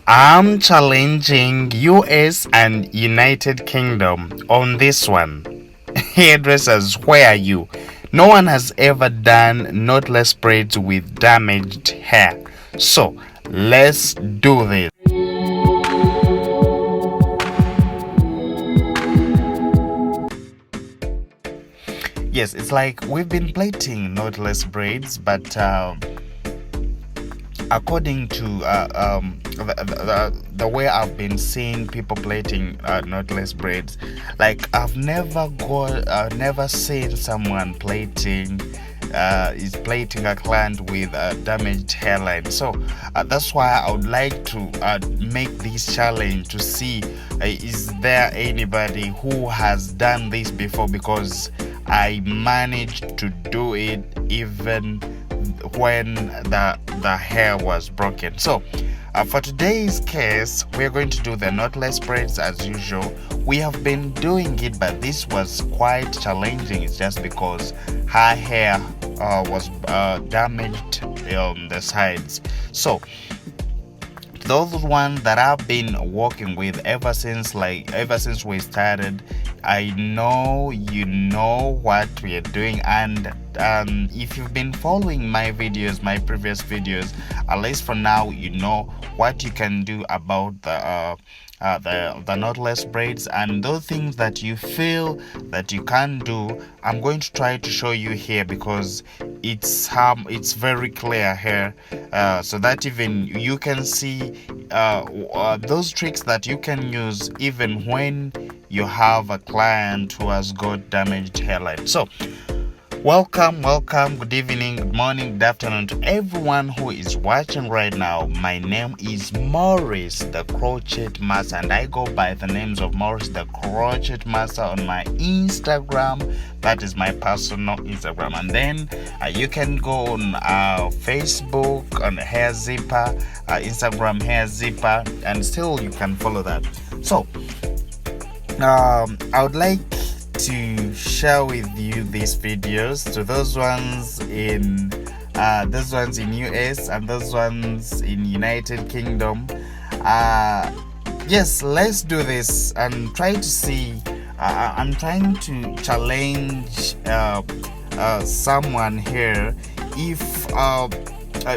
I'm challenging US and United Kingdom on this one. Hairdressers, where are you? No one has ever done knotless braids with damaged hair. So, let's do this. Yes, it's like we've been plaiting knotless braids, but according to the way I've been seeing people plaiting knotless braids, like I've never seen someone plaiting is plaiting a client with a damaged hairline. So that's why I would like to make this challenge to see is there anybody who has done this before, because I managed to do it even when the hair was broken. So for today's case, we're going to do the knotless braids as usual. We have been doing it, but this was quite challenging. It's just because her hair was damaged on the sides. So those ones that I've been working with ever since we started, I know you know what we are doing. And if you've been following my previous videos, at least for now, you know what you can do about the knotless braids, and those things that you feel that you can do, I'm going to try to show you here, because it's very clear here, so that even you can see those tricks that you can use even when you have a client who has got damaged hairline. So welcome, good evening, good morning, good afternoon to everyone who is watching right now. My name is Morris the Crochet Master, and I go by the names of Morris the Crochet Master on my Instagram. That is my personal Instagram. And then you can go on Facebook on Hair Zipper, Instagram Hair Zipper, and still you can follow that. So I would like to share with you these videos to those ones in US and those ones in United Kingdom. Yes, let's do this and try to see. I'm trying to challenge someone here. If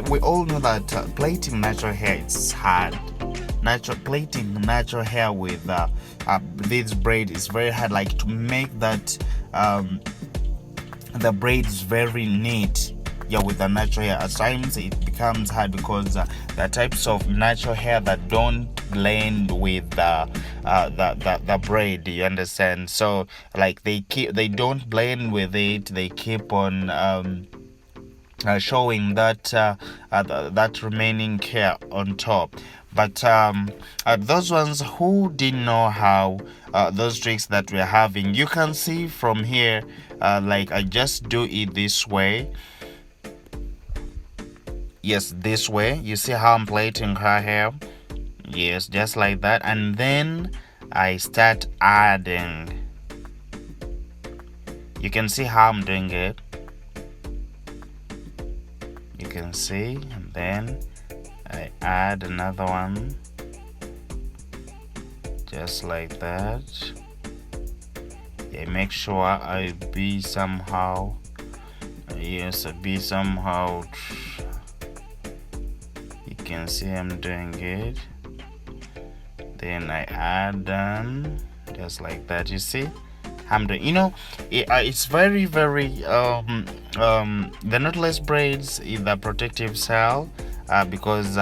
we all know that plaiting natural hair is hard. Plaiting natural hair with this braid is very hard. Like, to make that the braid is very neat. Yeah, with the natural hair, at times it becomes hard because the types of natural hair that don't blend with the braid, you understand? So like they don't blend with it. They keep on showing that that remaining hair on top. But those ones who didn't know how those tricks that we're having, you can see from here, like I just do it this way. Yes, this way. You see how I'm plaiting her hair? Yes, just like that. And then I start adding. You can see how I'm doing it. You can see, and then I add another one, just like that. Yeah, make sure I be somehow. Yes, I be somehow. You can see I'm doing it. Then I add them, just like that. You see, I'm doing. You know, it's very the knotless braids is the protective style. Because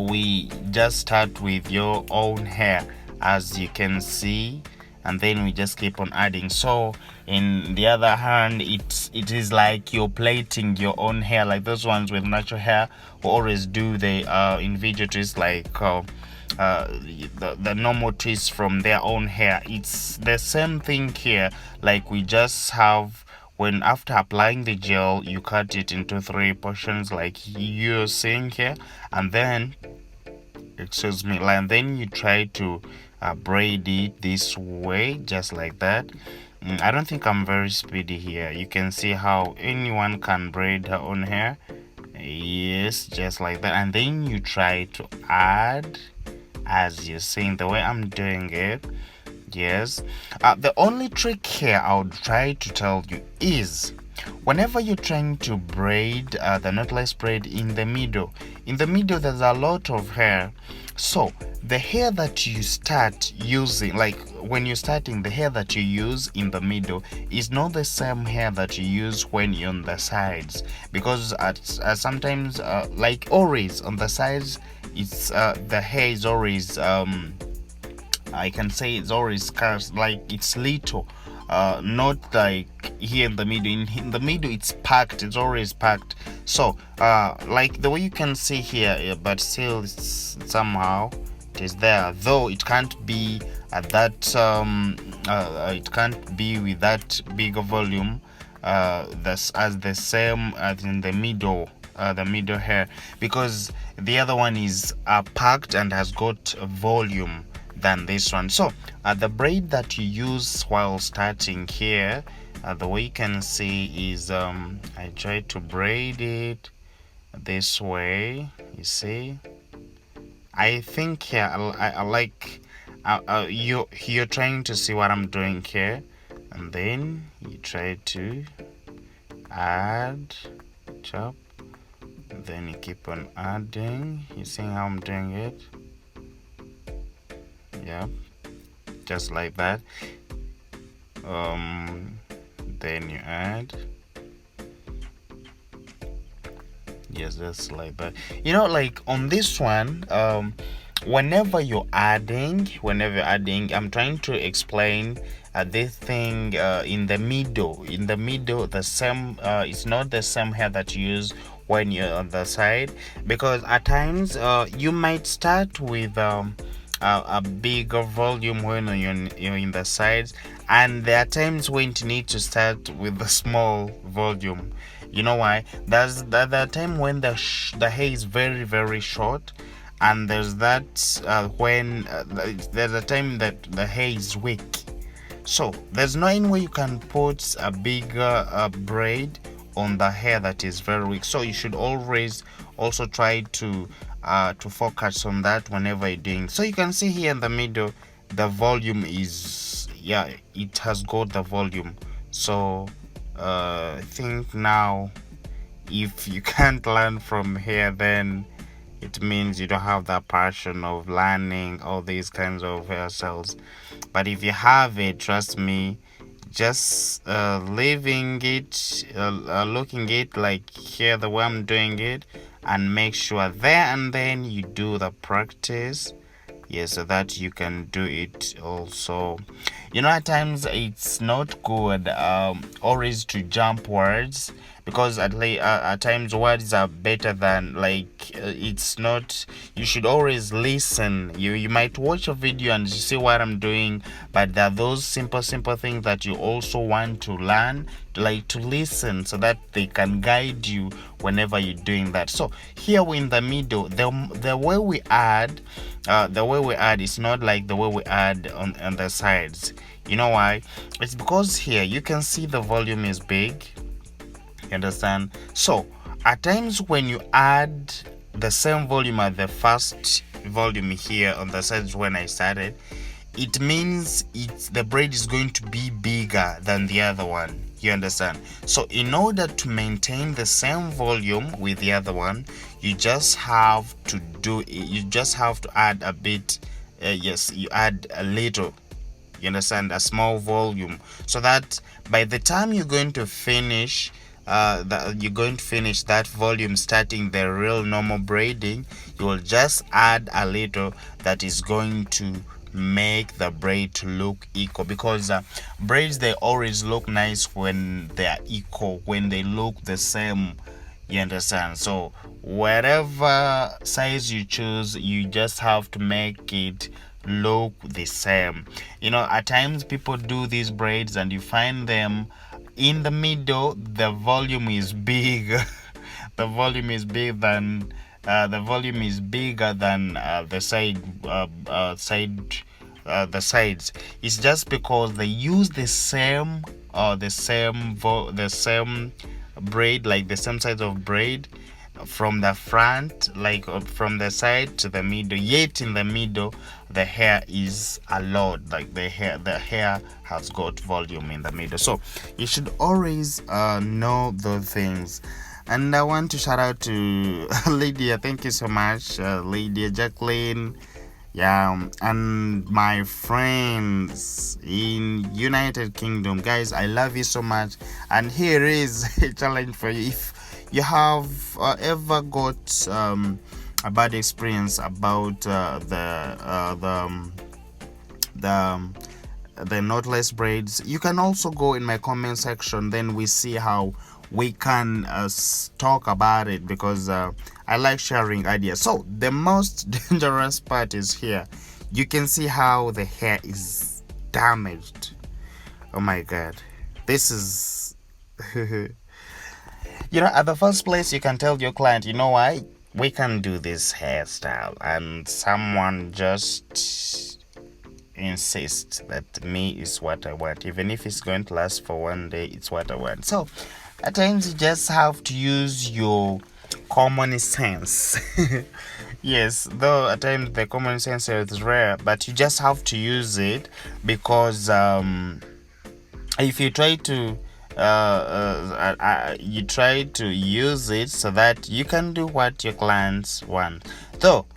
we just start with your own hair, as you can see, and then we just keep on adding. So in the other hand, it is like you're plaiting your own hair, like those ones with natural hair who always do the individual twists, like the normal twists from their own hair. It's the same thing here. Like, we just have, when after applying the gel, you cut it into 3 portions like you're seeing here, and then and then you try to braid it this way, just like that. I don't think I'm very speedy here. You can see how anyone can braid her own hair. Yes, just like that. And then you try to add as you're seeing the way I'm doing it. Yes. The only trick here I would try to tell you is whenever you're trying to braid the knotless braid in the middle there's a lot of hair. So the hair that you start using, like when you're starting, the hair that you use in the middle is not the same hair that you use when you're on the sides, because sometimes like always on the sides, it's the hair is always I can say it's always scarce, like it's little, not like here in the middle. In the middle, it's packed. It's always packed. So, like the way you can see here, but still, somehow it is there. Though it can't be at that. It can't be with that bigger volume. That's as the same as in the middle. The middle hair, because the other one is packed and has got volume than this one. So the braid that you use while starting here, the way you can see is I try to braid it this way. You see, I think here I like you're trying to see what I'm doing here, and then you try to add, chop, then you keep on adding. You see how I'm doing it? Yeah, just like that. Then you add, yes, just like that. Like on this one, whenever you're adding, I'm trying to explain this thing in the middle, the same, it's not the same hair that you use when you're on the side, because at times you might start with a bigger volume when you're in the sides, and there are times when you need to start with a small volume. You know why? There's the time when the hair is very very short, and there's that when there's a time that the hair is weak. So there's no any way you can put a bigger braid on the hair that is very weak. So you should always also try to focus on that whenever you're doing. So you can see here in the middle, the volume is, yeah, it has got the volume. So I think now, if you can't learn from here, then it means you don't have that passion of learning all these kinds of hairstyles. But if you have it, trust me, just leaving it, looking it like here the way I'm doing it, and make sure there and then you do the practice, yes, so that you can do it also. At times it's not good always to jump words, because at times words are better than, like, it's not, you should always listen. You might watch a video and you see what I'm doing, but there are those simple things that you also want to learn, like to listen, so that they can guide you whenever you're doing that. So here we're in the middle. The way we add is not like the way we add on the sides. You know why? It's because here you can see the volume is big. You understand? So at times when you add the same volume as the first volume here on the sides when I started, it means the braid is going to be bigger than the other one. You understand? So in order to maintain the same volume with the other one, you just have to add a bit. Yes, you add a little. You understand? A small volume, so that by the time you're going to finish that volume, starting the real normal braiding, you will just add a little that is going to make the braid to look equal, because braids, they always look nice when they are equal, when they look the same. You understand? So whatever size you choose, you just have to make it look the same. At times people do these braids and you find them in the middle, the volume is big. The volume is bigger than the sides. It's just because they use the same braid, like the same size of braid, from the front, like from the side to the middle, yet in the middle the hair is a lot, like the hair has got volume in the middle. So you should always know those things. And I want to shout out to Lydia. Thank you so much, Lydia, Jacqueline, yeah, and my friends in United Kingdom. Guys, I love you so much. And here is a challenge for you. If you have ever got a bad experience about the knotless braids, you can also go in my comment section, then we see how we can talk about it, because I like sharing ideas. So the most dangerous part is here. You can see how the hair is damaged. Oh my god, this is at the first place, you can tell your client, you know why, we can do this hairstyle, and someone just insists that me is what I want, even if it's going to last for one day, it's what I want. So at times you just have to use your common sense. Yes, though at times the common sense is rare, but you just have to use it, because if you try to you try to use it so that you can do what your clients want. Though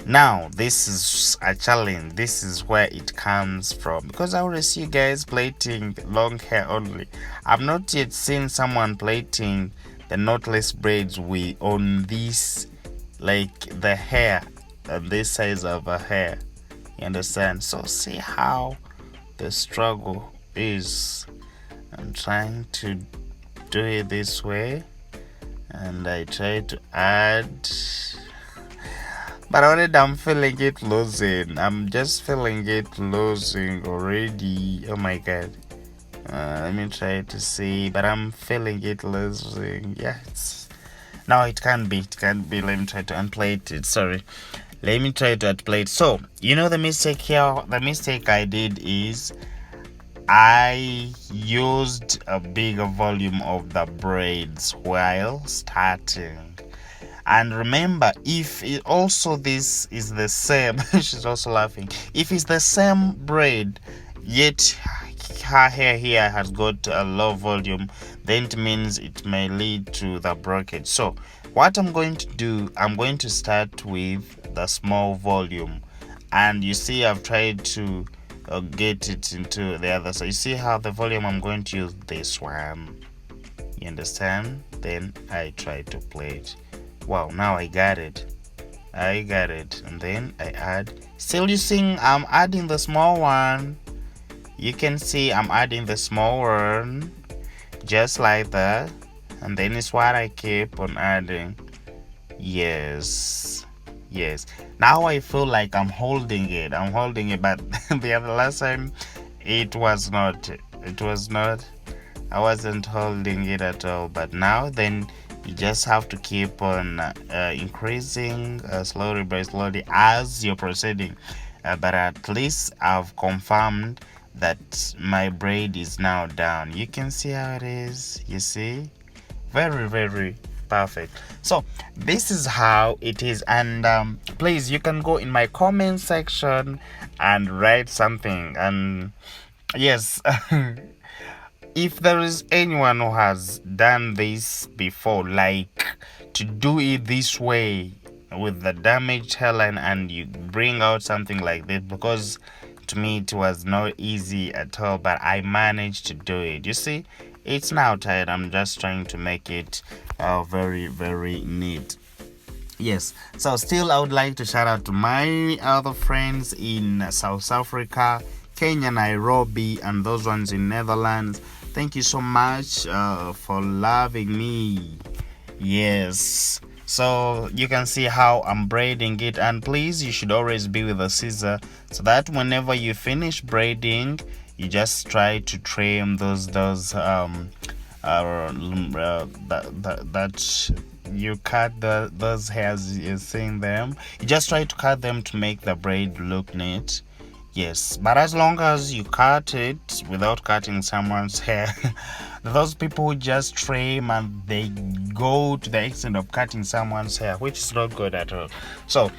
now this is a challenge. This is where it comes from, because I always see guys plaiting long hair only. I've not yet seen someone plaiting the knotless braids on this, like the hair, this size of a hair. You understand? So see how the struggle is. I'm trying to do it this way, and I try to add, but already I'm feeling it losing. I'm just feeling it losing already. Oh my god. Let me try to see, but I'm feeling it losing. Yeah, no, it can't be. Let me try to unplate it. Sorry. Let me try to unplate it. So, the mistake here, the mistake I did is I used a bigger volume of the braids while starting. And remember, if this is the same, she's also laughing. If it's the same braid, yet her hair here has got a low volume, then it means it may lead to the breakage. So what I'm going to do, I'm going to start with the small volume. And you see, I've tried to get it into the other. So you see how the volume, I'm going to use this one. You understand? Then I try to play it. Wow, now I got it. And then I add. Still using, I'm adding the small one. You can see I'm adding the small one, just like that. And then it's what I keep on adding. Yes. Now I feel like I'm holding it, but the other last time it was not. I wasn't holding it at all. But now then you just have to keep on increasing slowly by slowly as you're proceeding. But at least I've confirmed that my braid is now down. You can see how it is. You see, very, very perfect. So this is how it is. And please, you can go in my comment section and write something. And yes, if there is anyone who has done this before, like to do it this way with the damaged hairline, and you bring out something like this, because to me it was not easy at all, but I managed to do it. You see, it's now tired. I'm just trying to make it very, very neat. Yes, so still I would like to shout out to my other friends in South Africa, Kenya, Nairobi, and those ones in Netherlands. Thank you so much for loving me. Yes, so you can see how I'm braiding it. And please, you should always be with a scissor, so that whenever you finish braiding, you just try to trim those that you cut those hairs, you're seeing them. You just try to cut them to make the braid look neat. Yes, but as long as you cut it without cutting someone's hair, those people who just trim and they go to the extent of cutting someone's hair, which is not good at all. So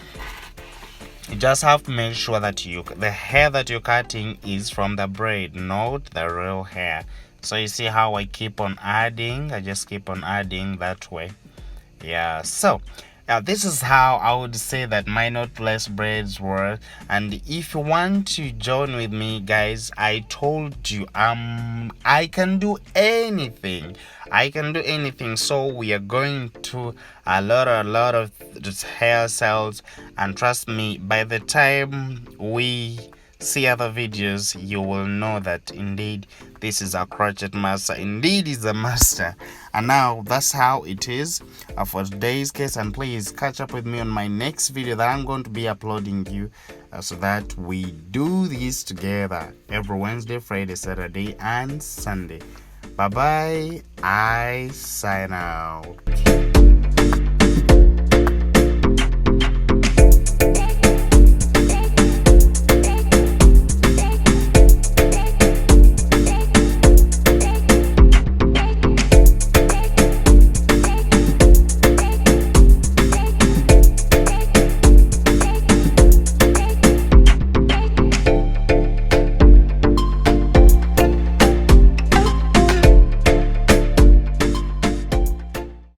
you just have to make sure that the hair that you're cutting is from the braid, not the real hair. So you see how I keep on adding? I just keep on adding that way. Yeah, so this is how I would say that my knotless braids work. And if you want to join with me, guys, I told you I can do anything. So we are going to a lot of hairstyles, and trust me, by the time we see other videos, you will know that indeed this is a crochet master. Indeed is a master. And now that's how it is for today's case. And please catch up with me on my next video that I'm going to be uploading you, so that we do this together every Wednesday, Friday, Saturday and Sunday. Bye bye. I sign out.